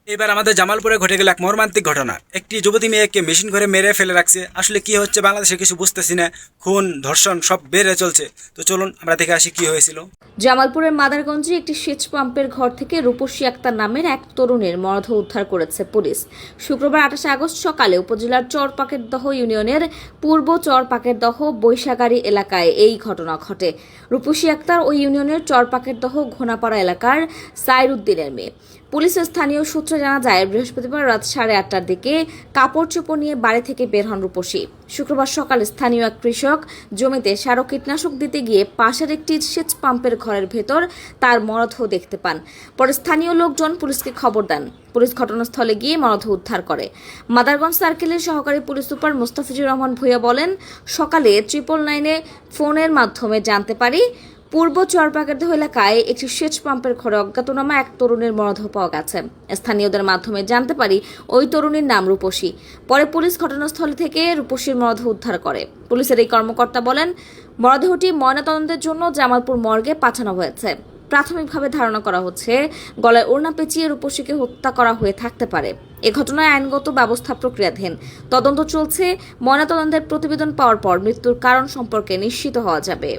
এবার আমাদের জামালপুরে ঘটে গেল এক মর্মান্তিক ঘটনা। একটি যুবতী মেয়েকে মেশিন করে মেরে ফেলে রাখছে। আসলে কি হচ্ছে বাংলাদেশে কিছু বুঝতেছি না। খুন ধর্ষণ সব বেড়ে চলছে। তো চলুন আমরা দেখে আসি কি হয়েছিল। জামালপুরের মাদারগঞ্জে একটি সেচ পাম্পের ঘর থেকে রূপসী আক্তার নামের এক তরুণীর মরদেহ উদ্ধার করেছে পুলিশ। শুক্রবার 28 আগস্ট সকালে উপজেলার চরপাকেরদহ ইউনিয়নের পূর্ব চরপাকেরদহ বৈশাগাড়ি এলাকায় এই ঘটনা ঘটে। রূপসী আক্তার ওই ইউনিয়নের চরপাকেরদহ ঘোনাপাড়া এলাকার সাইরুদ্দিনের মেয়ে। পুলিশের স্থানীয় সূত্রে জানা যায়, বৃহস্পতিবার রাত 8:30টার দিকে কাপড় চোপড় নিয়ে বাড়ি থেকে বের হন রূপসী। শুক্রবার সকালে স্থানীয় এক কৃষক জমিতে সার কীটনাশক দিতে গিয়ে পাশের একটি সেচ পাম্পের ঘরের ভেতর তার মরদেহ দেখতে পান। পরে স্থানীয় লোকজন পুলিশকে খবর দেন। পুলিশ ঘটনাস্থলে গিয়ে মরদেহ উদ্ধার করে। মাদারগঞ্জ সার্কেলের সহকারী পুলিশ সুপার মোস্তাফিজুর রহমান ভূঁইয়া বলেন, সকালে 999 ফোনের মাধ্যমে জানতে পারি পূর্ব চরপাকেরদহ এলাকায় একটি সেচ পাম্পের ঘরে অজ্ঞাতনামা এক তরুণীর মরদেহ পাওয়া গেছে। স্থানীয়দের মাধ্যমে জানতে পারি ওই তরুণীর নাম রূপসী। পরে পুলিশ ঘটনাস্থল থেকে রূপসীর মরদেহ উদ্ধার করে। পুলিশের এই কর্মকর্তা বলেন, মরদেহটি ময়নাতদন্তের জন্য জামালপুর মর্গে পাঠানো হয়েছে। প্রাথমিকভাবে ধারণা করা হচ্ছে গলায় ওড়না পেঁচিয়ে রূপসীকে হত্যা করা হয়ে থাকতে পারে। এ ঘটনায় আইনগত ব্যবস্থা প্রক্রিয়াধীন। তদন্ত চলছে। ময়নাতদন্তের প্রতিবেদন পাওয়ার পর মৃত্যুর কারণ সম্পর্কে নিশ্চিত হওয়া যাবে।